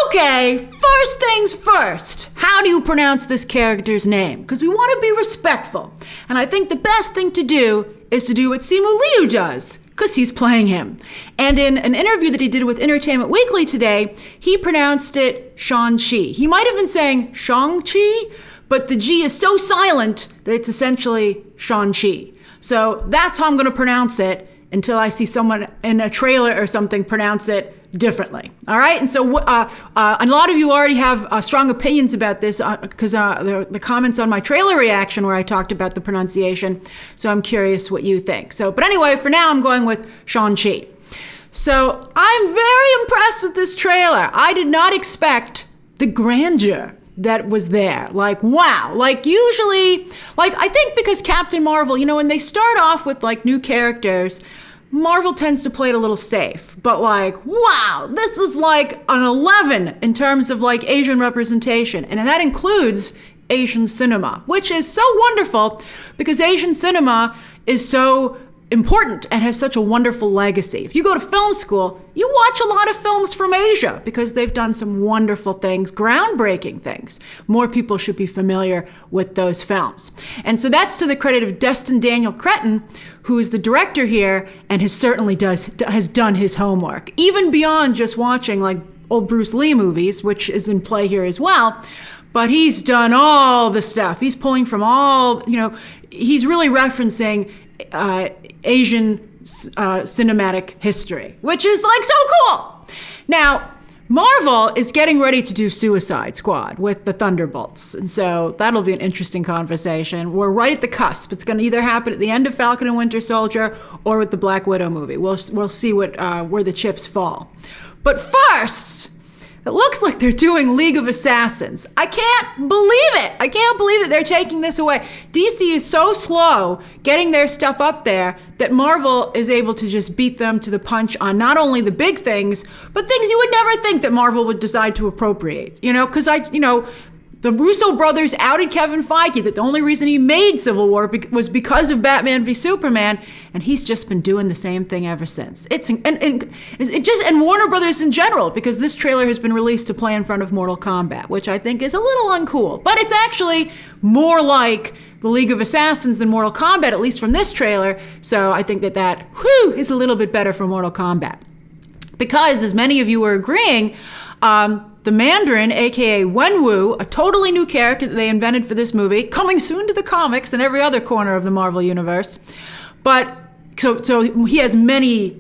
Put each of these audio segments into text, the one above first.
Okay, first things first. How do you pronounce this character's name? Because we want to be respectful. And I think the best thing to do is to do what Simu Liu does, because he's playing him. And in an interview that he did with Entertainment Weekly today, he pronounced it Shang Chi. He might have been saying Shang Chi, but the G is so silent that it's essentially Shang Chi. So that's how I'm going to pronounce it until I see someone in a trailer or something pronounce it differently. All right. And so a lot of you already have strong opinions about this because the comments on my trailer reaction where I talked about the pronunciation. So I'm curious what you think. But anyway, for now, I'm going with Shang-Chi. So I'm very impressed with this trailer. I did not expect the grandeur that was there. Like, wow. Like usually, I think because Captain Marvel, when they start off with new characters, Marvel tends to play it a little safe, but wow, this is an 11 in terms of Asian representation. And that includes Asian cinema, which is so wonderful because Asian cinema is so important and has such a wonderful legacy. If you go to film school, you watch a lot of films from Asia because they've done some wonderful things, groundbreaking things. More people should be familiar with those films. And so that's to the credit of Destin Daniel Cretton, who is the director here and has done his homework, even beyond just watching old Bruce Lee movies, which is in play here as well. But he's done all the stuff. He's pulling from he's really referencing Asian cinematic history, which is so cool. Now, Marvel is getting ready to do Suicide Squad with the Thunderbolts. And so that'll be an interesting conversation. We're right at the cusp. It's going to either happen at the end of Falcon and Winter Soldier or with the Black Widow movie. We'll see where the chips fall. But first, it looks like they're doing League of Assassins. I can't believe it. I can't believe that they're taking this away. DC is so slow getting their stuff up there that Marvel is able to just beat them to the punch on not only the big things, but things you would never think that Marvel would decide to appropriate. Because the Russo brothers outed Kevin Feige that the only reason he made Civil War was because of Batman v Superman, and he's just been doing the same thing ever since. And Warner Brothers in general, because this trailer has been released to play in front of Mortal Kombat, which I think is a little uncool. But it's actually more like the League of Assassins than Mortal Kombat, at least from this trailer. So I think that is a little bit better for Mortal Kombat. Because, as many of you are agreeing, the Mandarin, aka Wenwu, a totally new character that they invented for this movie, coming soon to the comics and every other corner of the Marvel universe. But so he has many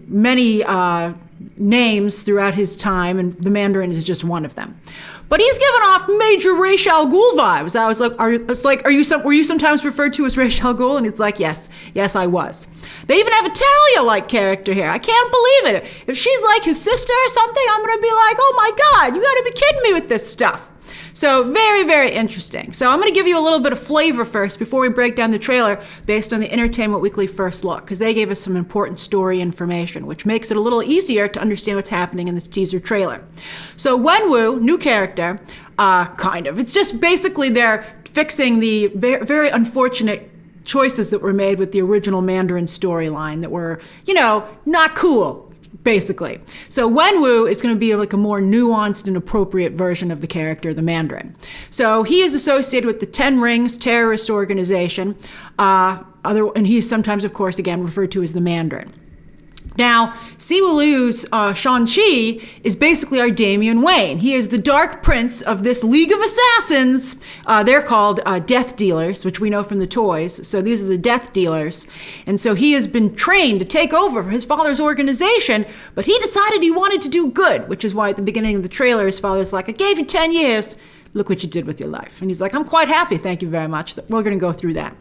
names throughout his time, and the Mandarin is just one of them. But he's given off major Ra's al Ghul vibes. I was like, were you sometimes referred to as Ra's al Ghul? And he's like, yes, I was. They even have a Talia-like character here. I can't believe it. If she's like his sister or something, I'm going to be like, oh my God, you got to be kidding me with this stuff. So very, very interesting. So I'm going to give you a little bit of flavor first before we break down the trailer based on the Entertainment Weekly first look, because they gave us some important story information, which makes it a little easier to understand what's happening in this teaser trailer. So Wenwu, new character, kind of. It's just basically they're fixing the very unfortunate choices that were made with the original Mandarin storyline that were, not cool. Basically. So Wenwu is going to be like a more nuanced and appropriate version of the character, the Mandarin. So he is associated with the Ten Rings terrorist organization, and he is sometimes, of course, again, referred to as the Mandarin. Now, Simu Liu's Shang-Chi is basically our Damian Wayne. He is the Dark Prince of this League of Assassins. They're called Death Dealers, which we know from the toys. So these are the Death Dealers. And so he has been trained to take over his father's organization, but he decided he wanted to do good, which is why at the beginning of the trailer, his father's like, I gave you 10 years. Look what you did with your life. And he's like, I'm quite happy. Thank you very much. We're going to go through that.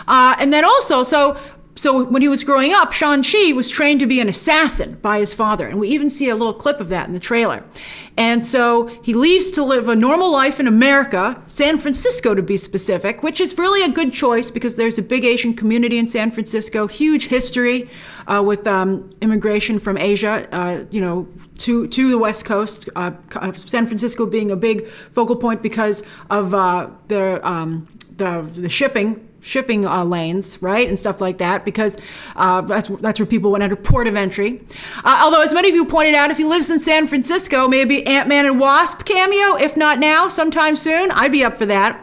And then also, So when he was growing up, Shang-Chi was trained to be an assassin by his father. And we even see a little clip of that in the trailer. And so he leaves to live a normal life in America, San Francisco to be specific, which is really a good choice because there's a big Asian community in San Francisco, huge history with immigration from Asia, to the West Coast. San Francisco being a big focal point because of the shipping shipping lanes, right, and stuff like that, because that's where people would enter port of entry. Although, as many of you pointed out, if he lives in San Francisco, maybe Ant-Man and Wasp cameo, if not now, sometime soon. I'd be up for that.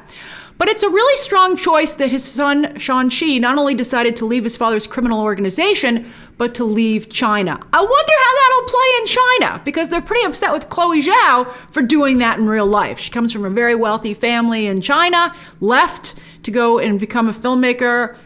But it's a really strong choice that his son, Shang-Chi, not only decided to leave his father's criminal organization, but to leave China. I wonder how that'll play in China, because they're pretty upset with Chloe Zhao for doing that in real life. She comes from a very wealthy family in China, left to go and become a filmmaker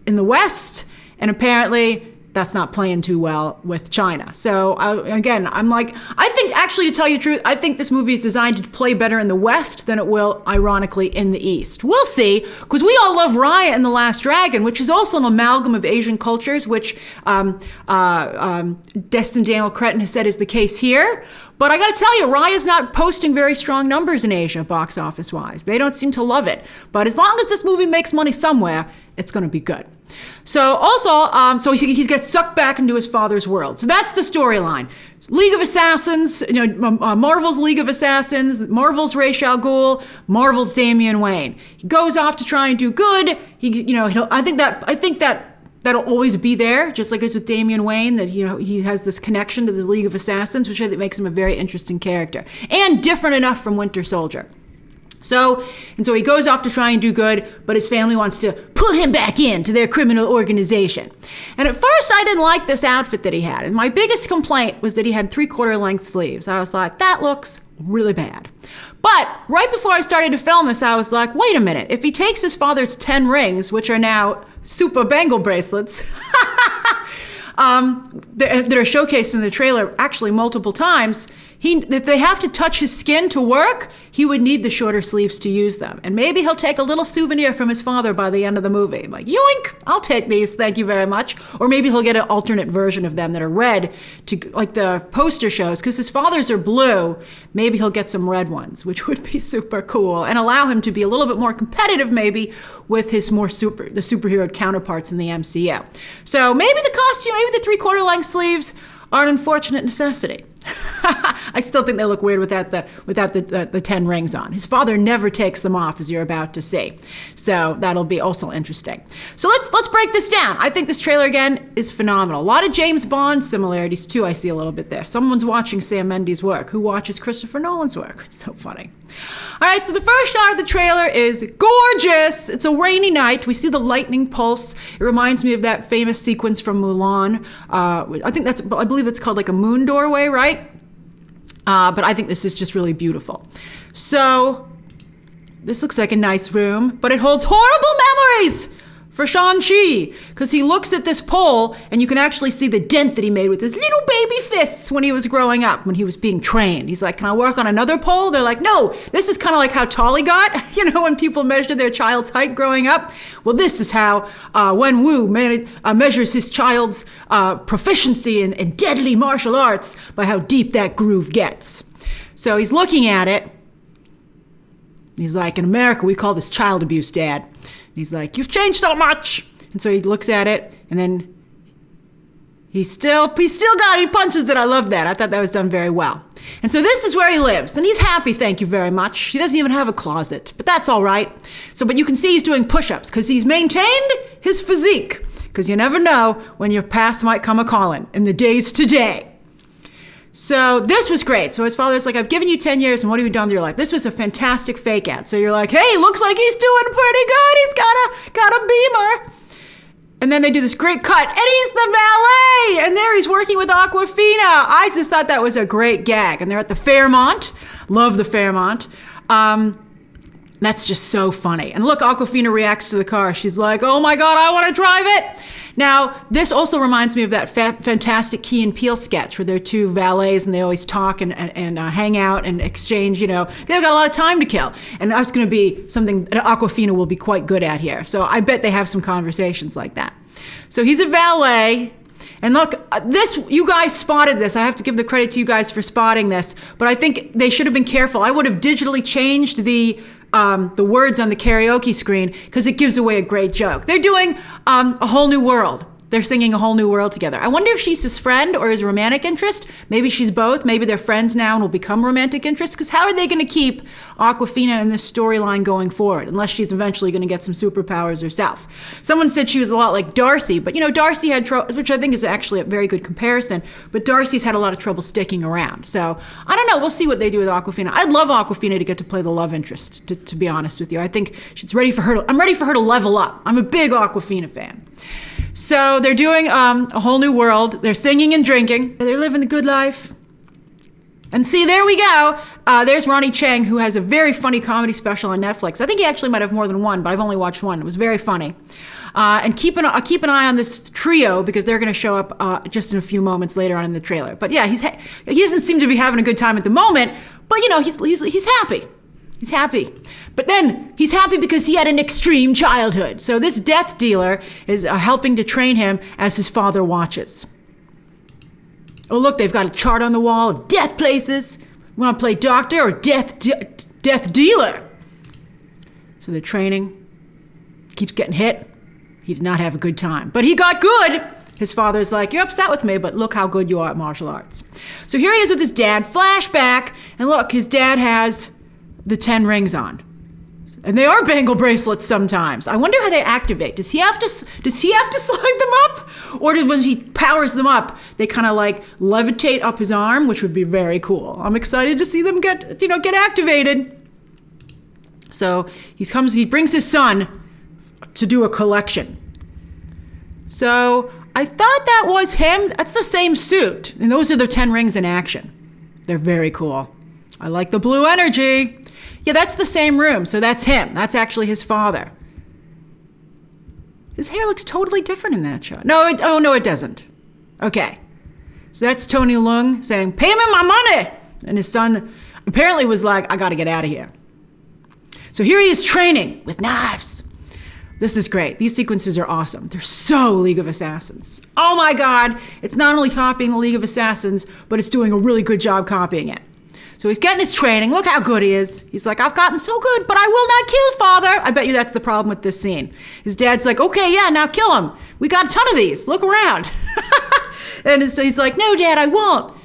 in the West, and apparently that's not playing too well with China. So again, I think, actually, to tell you the truth, I think this movie is designed to play better in the West than it will, ironically, in the East. We'll see, because we all love Raya and the Last Dragon, which is also an amalgam of Asian cultures, which Destin Daniel Cretton has said is the case here. But I gotta tell you, Raya's not posting very strong numbers in Asia, box office wise. They don't seem to love it. But as long as this movie makes money somewhere, it's gonna be good. So also, so he gets sucked back into his father's world. So that's the storyline. League of Assassins, Marvel's League of Assassins, Marvel's Ra's al Ghul, Marvel's Damian Wayne. He goes off to try and do good. I think that'll always be there, just like it's with Damian Wayne, that he has this connection to this League of Assassins, which I think makes him a very interesting character and different enough from Winter Soldier. So he goes off to try and do good, but his family wants to pull him back into their criminal organization. And at first, I didn't like this outfit that he had. And my biggest complaint was that he had 3/4 length sleeves. I was like, that looks really bad. But right before I started to film this, I was like, wait a minute. If he takes his father's 10 rings, which are now super bangle bracelets, that are showcased in the trailer actually multiple times, if they have to touch his skin to work, he would need the shorter sleeves to use them. And maybe he'll take a little souvenir from his father by the end of the movie. Like, yoink, I'll take these, thank you very much. Or maybe he'll get an alternate version of them that are red, like the poster shows, because his father's are blue. Maybe he'll get some red ones, which would be super cool, and allow him to be a little bit more competitive maybe with his the superhero counterparts in the MCU. So maybe the costume, maybe the 3/4 length sleeves are an unfortunate necessity. I still think they look weird without the 10 rings on. His father never takes them off, as you're about to see. So that'll be also interesting. So let's break this down. I think this trailer, again, is phenomenal. A lot of James Bond similarities, too, I see a little bit there. Someone's watching Sam Mendes' work. Who watches Christopher Nolan's work? It's so funny. All right, so the first shot of the trailer is gorgeous. It's a rainy night. We see the lightning pulse. It reminds me of that famous sequence from Mulan. I believe it's called like a moon doorway, right? But I think this is just really beautiful. So this looks like a nice room, but it holds horrible memories for Shang-Chi, because he looks at this pole and you can actually see the dent that he made with his little baby fists when he was growing up, when he was being trained. He's like, can I work on another pole? They're like, no, this is kind of like how tall he got, when people measure their child's height growing up. Well, this is how Wenwu measures his child's proficiency in deadly martial arts, by how deep that groove gets. So he's looking at it. He's like, in America, we call this child abuse, Dad. He's like, you've changed so much. And so he looks at it, and then he punches it. I love that. I thought that was done very well. And so this is where he lives, and he's happy, thank you very much. He doesn't even have a closet, but that's all right. But you can see he's doing push-ups, because he's maintained his physique, because you never know when your past might come a-calling in the days today. So this was great. So his father's like, I've given you 10 years, and what have you done with your life? This was a fantastic fake out. So you're like, hey, looks like he's doing pretty good. He's got a beamer. And then they do this great cut, and he's the valet. And there he's working with Awkwafina. I just thought that was a great gag. And they're at the Fairmont. Love the Fairmont. That's just so funny. And look, Awkwafina reacts to the car. She's like, oh my God, I want to drive it. Now, this also reminds me of that fantastic Key and Peele sketch where they're two valets and they always talk and hang out and exchange, They've got a lot of time to kill. And that's going to be something that Awkwafina will be quite good at here. So I bet they have some conversations like that. So he's a valet. And look, you guys spotted this. I have to give the credit to you guys for spotting this. But I think they should have been careful. I would have digitally changed the words on the karaoke screen, because it gives away a great joke. They're doing a whole new world. They're singing A Whole New World together. I wonder if she's his friend or his romantic interest. Maybe she's both. Maybe they're friends now and will become romantic interests. Because how are they going to keep Awkwafina in this storyline going forward unless she's eventually going to get some superpowers herself? Someone said she was a lot like Darcy, but Darcy had trouble, which I think is actually a very good comparison, but Darcy's had a lot of trouble sticking around. So I don't know. We'll see what they do with Awkwafina. I'd love Awkwafina to get to play the love interest, to be honest with you. I think she's ready for her. I'm ready for her to level up. I'm a big Awkwafina fan. So they're doing A Whole New World. They're singing and drinking. They're living the good life. And see, there we go. There's Ronnie Chang, who has a very funny comedy special on Netflix. I think he actually might have more than one, but I've only watched one. It was very funny. And keep an eye on this trio because they're going to show up just in a few moments later on in the trailer. But yeah, he doesn't seem to be having a good time at the moment, but he's happy. He's happy. But then he's happy because he had an extreme childhood. So this death dealer is helping to train him as his father watches. Oh, look, they've got a chart on the wall of death places. You want to play doctor or death dealer? So they're training. Keeps getting hit. He did not have a good time. But he got good. His father's like, you're upset with me, but look how good you are at martial arts. So here he is with his dad. Flashback. And look, his dad has the 10 rings on. And they are bangle bracelets sometimes. I wonder how they activate. Does he have to slide them up? Or when he powers them up, they kind of like levitate up his arm, which would be very cool. I'm excited to see them get activated. So he brings his son to do a collection. So I thought that was him. That's the same suit. And those are the 10 rings in action. They're very cool. I like the blue energy. Yeah, that's the same room. So that's him. That's actually his father. His hair looks totally different in that shot. No, it doesn't. Okay. So that's Tony Leung saying, pay me my money. And his son apparently was like, I got to get out of here. So here he is training with knives. This is great. These sequences are awesome. They're so League of Assassins. Oh my God. It's not only copying the League of Assassins, but it's doing a really good job copying it. So he's getting his training. Look how good he is. He's like, I've gotten so good, but I will not kill, father. I bet you that's the problem with this scene. His dad's like, okay, yeah, now kill him. We got a ton of these. Look around. And he's like, no, Dad, I won't.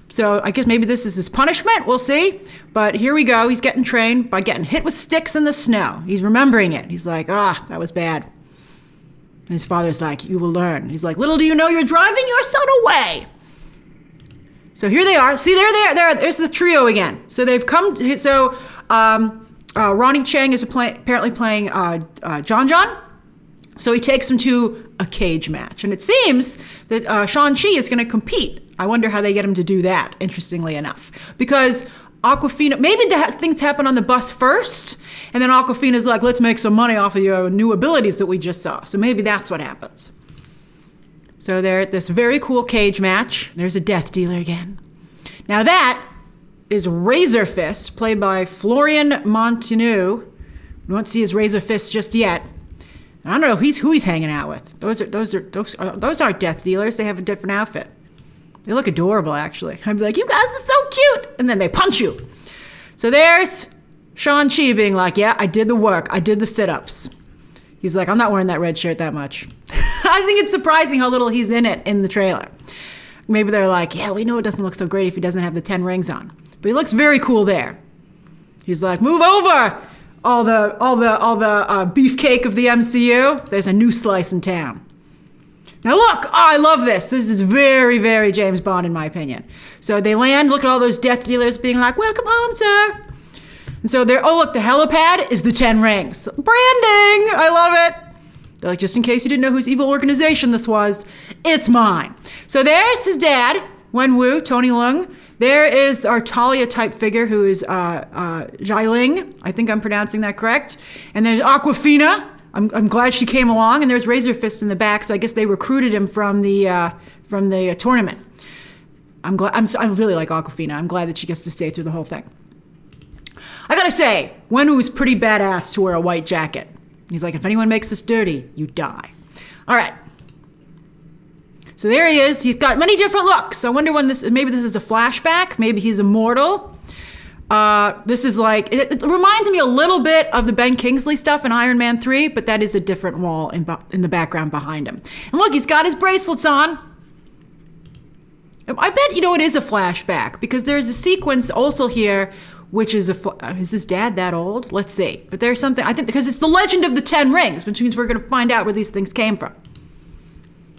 So I guess maybe this is his punishment. We'll see. But here we go. He's getting trained by getting hit with sticks in the snow. He's remembering it. He's like, that was bad. And his father's like, you will learn. He's like, little do you know you're driving your son away. So here they are. See, there's the trio again. So they've come to, so Ronnie Chang is apparently playing John. So he takes him to a cage match. And it seems that Shang Chi is going to compete. I wonder how they get him to do that, interestingly enough. Because Awkwafina, maybe the things happen on the bus first, and then Awkwafina's like, let's make some money off of your new abilities that we just saw. So maybe that's what happens. So they're at this very cool cage match. There's a death dealer again. Now that is Razor Fist, played by Florian Montigny. We don't see his Razor Fist just yet. And I don't know who he's hanging out with. Those aren't death dealers. They have a different outfit. They look adorable, actually. I'd be like, you guys are so cute. And then they punch you. So there's Shang Chi being like, yeah, I did the work. I did the sit-ups. He's like, I'm not wearing that red shirt that much. I think it's surprising how little he's in it in the trailer. Maybe they're like, yeah, we know it doesn't look so great if he doesn't have the 10 rings on. But he looks very cool there. He's like, move over, all the beefcake of the MCU. There's a new slice in town. Now look, I love this. This is very, very James Bond in my opinion. So they land, look at all those death dealers being like, welcome home, sir. And so they're, oh look, the helipad is the 10 rings. Branding, I love it. They're like, just in case you didn't know whose evil organization this was, it's mine. So there's his dad, Wenwu, Tony Leung. There is our Talia type figure who is Xialing. I think I'm pronouncing that correct. And there's Awkwafina. I'm glad she came along. And there's Razor Fist in the back. So I guess they recruited him from the tournament. I really like Awkwafina. I'm glad that she gets to stay through the whole thing. I gotta say, Wenwu's pretty badass to wear a white jacket. He's like, if anyone makes this dirty, you die. All right. So there he is. He's got many different looks. I wonder when maybe this is a flashback. Maybe he's immortal. This is like, it reminds me a little bit of the Ben Kingsley stuff in Iron Man 3, but that is a different wall in the background behind him. And look, he's got his bracelets on. I bet, it is a flashback, because there's a sequence also here, which is is his dad that old? Let's see. But there's something, I think, because it's the legend of the 10 rings, which means we're going to find out where these things came from.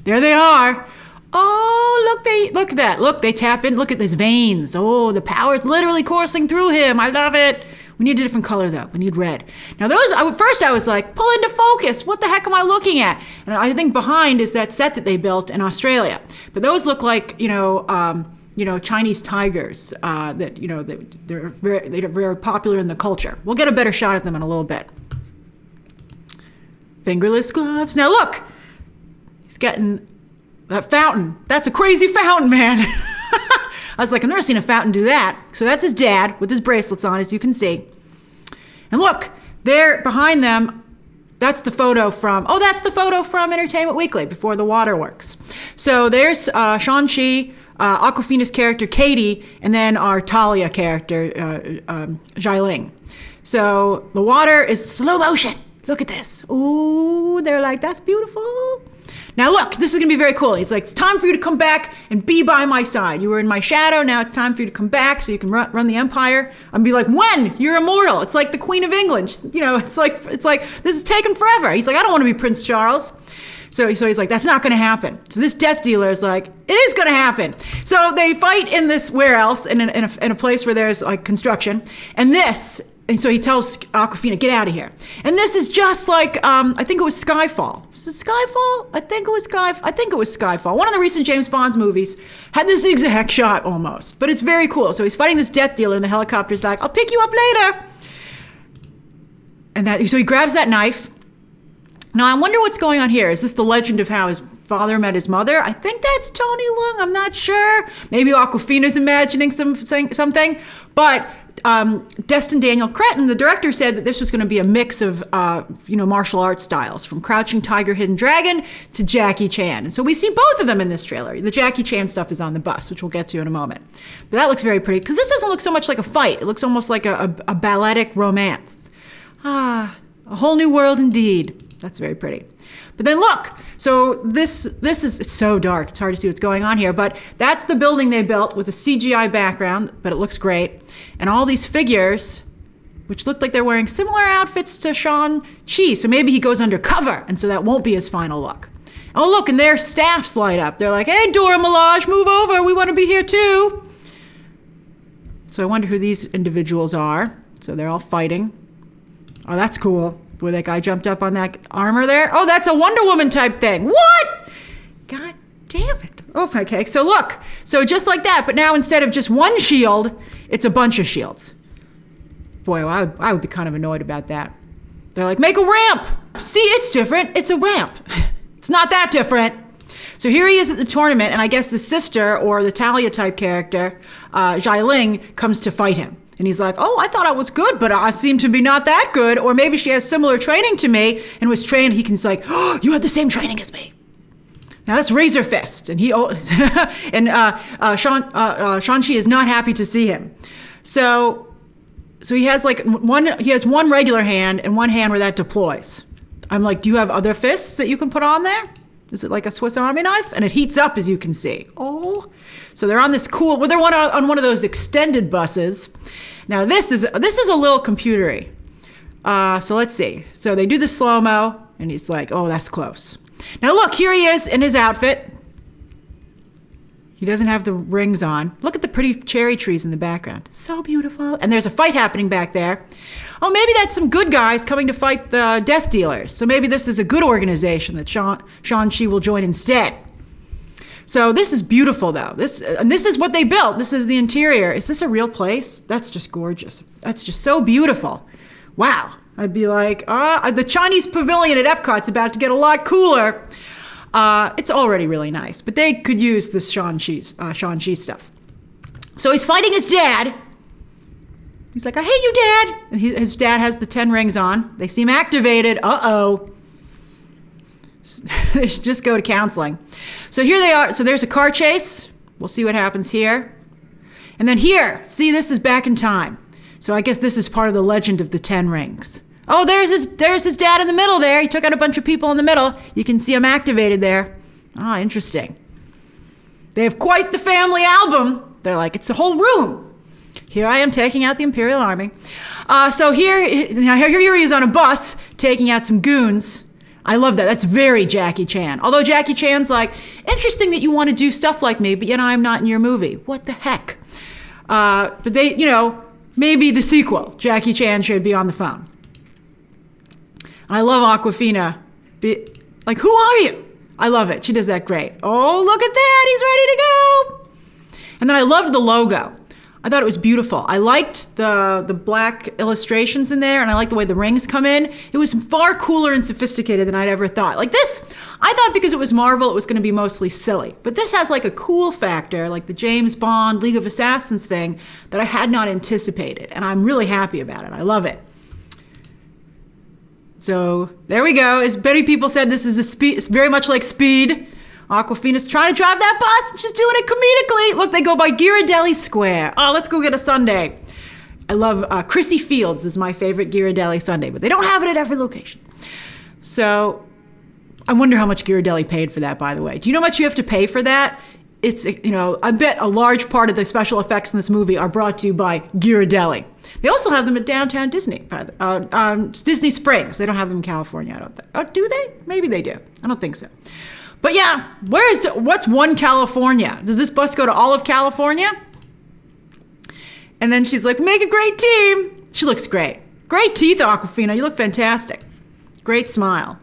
There they are. Oh, look at that. Look, they tap in. Look at these veins. Oh, the power's literally coursing through him. I love it. We need a different color, though. We need red. Now, first I was like, pull into focus. What the heck am I looking at? And I think behind is that set that they built in Australia. But those look like, Chinese tigers they're very popular in the culture. We'll get a better shot at them in a little bit. Fingerless gloves. Now, look. He's getting that fountain. That's a crazy fountain, man. I was like, I've never seen a fountain do that. So that's his dad with his bracelets on, as you can see. And look, there behind them, that's the photo from Entertainment Weekly before the waterworks. So there's Shang-Chi, Awkwafina's character, Katy, and then our Talia character, Xialing. So the water is slow motion. Look at this. Ooh, they're like, that's beautiful. Now look, this is going to be very cool. He's like, it's time for you to come back and be by my side. You were in my shadow. Now it's time for you to come back so you can run the empire. I'm be like, when? You're immortal. It's like the Queen of England. It's like this is taking forever. He's like, I don't want to be Prince Charles. So he's like, that's not going to happen. So this death dealer is like, it is going to happen. So they fight in this, where else? In a place where there's like construction. And so he tells Awkwafina, get out of here. And this is just like, I think it was Skyfall. Was it Skyfall? I think it was Skyfall. One of the recent James Bond movies had this exact shot almost. But it's very cool. So he's fighting this death dealer and the helicopter's like, I'll pick you up later. And so he grabs that knife. Now, I wonder what's going on here. Is this the legend of how his father met his mother? I think that's Tony Leung. I'm not sure. Maybe Awkwafina's imagining something. But Destin Daniel Cretton, the director, said that this was going to be a mix of, martial arts styles, from Crouching Tiger, Hidden Dragon to Jackie Chan. And so we see both of them in this trailer. The Jackie Chan stuff is on the bus, which we'll get to in a moment. But that looks very pretty, because this doesn't look so much like a fight. It looks almost like a balletic romance. Ah, a whole new world indeed. That's very pretty. But then look, so this is, it's so dark, it's hard to see what's going on here, but that's the building they built with a CGI background, but it looks great. And all these figures, which look like they're wearing similar outfits to Shang-Chi, so maybe he goes undercover, and so that won't be his final look. Oh look, and their staffs light up. They're like, hey, Dora Milaje, move over, we want to be here too. So I wonder who these individuals are. So they're all fighting. Oh, that's cool. Boy, that guy jumped up on that armor there. Oh, that's a Wonder Woman type thing. What? God damn it. Oh, okay. So look. So just like that, but now instead of just one shield, it's a bunch of shields. Boy, I would be kind of annoyed about that. They're like, make a ramp. See, it's different. It's a ramp. It's not that different. So here he is at the tournament, and I guess the sister, or the Talia type character, Xialing, comes to fight him. And he's like, oh, I thought I was good, but I seem to be not that good. Or maybe she has similar training to me and was trained. He can say, like, oh, you had the same training as me. Now that's Razor Fist. And Shang-Chi is not happy to see him. So he has one regular hand and one hand where that deploys. I'm like, do you have other fists that you can put on there? Is it like a Swiss Army knife? And it heats up, as you can see. Oh, so they're on this cool, they're on one of those extended buses. Now this is a little computery. So let's see. So they do the slow-mo, and he's like, oh, that's close. Now look, here he is in his outfit. He doesn't have the rings on. Look at the pretty cherry trees in the background. So beautiful. And there's a fight happening back there. Oh, maybe that's some good guys coming to fight the death dealers. So maybe this is a good organization that Shang-Chi will join instead. So this is beautiful, though. This is what they built. This is the interior. Is this a real place? That's just gorgeous. That's just so beautiful. Wow. I'd be like, the Chinese pavilion at Epcot's about to get a lot cooler. It's already really nice, but they could use this Shang-Chi stuff. So he's fighting his dad. He's like, I hate you, Dad. And his dad has the 10 rings on. They seem activated. Uh-oh. They should just go to counseling. So here they are. So there's a car chase. We'll see what happens here. And then here, see, this is back in time. So I guess this is part of the legend of the 10 rings. Oh, there's his dad in the middle there. He took out a bunch of people in the middle. You can see him activated there. Ah, interesting. They have quite the family album. They're like, it's a whole room. Here I am taking out the Imperial Army. So here he is on a bus taking out some goons. I love that. That's very Jackie Chan. Although Jackie Chan's like, interesting that you want to do stuff like me, but yet I'm not in your movie. What the heck? But they, maybe the sequel, Jackie Chan should be on the phone. I love Awkwafina. Like, who are you? I love it. She does that great. Oh, look at that. He's ready to go. And then I loved the logo. I thought it was beautiful. I liked the black illustrations in there, and I liked the way the rings come in. It was far cooler and sophisticated than I'd ever thought. Like this, I thought because it was Marvel, it was going to be mostly silly. But this has like a cool factor, like the James Bond, League of Assassins thing that I had not anticipated. And I'm really happy about it. I love it. So there we go. As many people said, this is it's very much like Speed. Awkwafina's trying to drive that bus, and she's doing it comedically. Look, they go by Ghirardelli Square. Oh, let's go get a sundae. I love Chrissy Fields is my favorite Ghirardelli sundae, but they don't have it at every location. So I wonder how much Ghirardelli paid for that, by the way. Do you know how much you have to pay for that? It's, I bet a large part of the special effects in this movie are brought to you by Ghirardelli. They also have them at downtown Disney, Disney Springs. They don't have them in California, I don't think. Oh, do they? Maybe they do. I don't think so. But yeah, what's one California? Does this bus go to all of California? And then she's like, make a great team. She looks great. Great teeth, Awkwafina. You look fantastic. Great smile.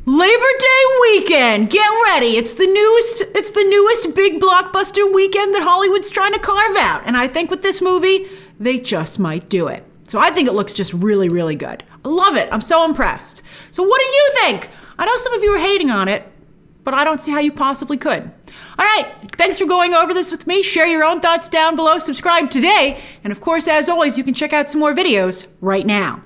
Labor Day weekend. Get ready. It's the newest big blockbuster weekend that Hollywood's trying to carve out. And I think with this movie, they just might do it. So I think it looks just really, really good. I love it. I'm so impressed. So what do you think? I know some of you are hating on it, but I don't see how you possibly could. All right, thanks for going over this with me. Share your own thoughts down below. Subscribe today. And of course, as always, you can check out some more videos right now.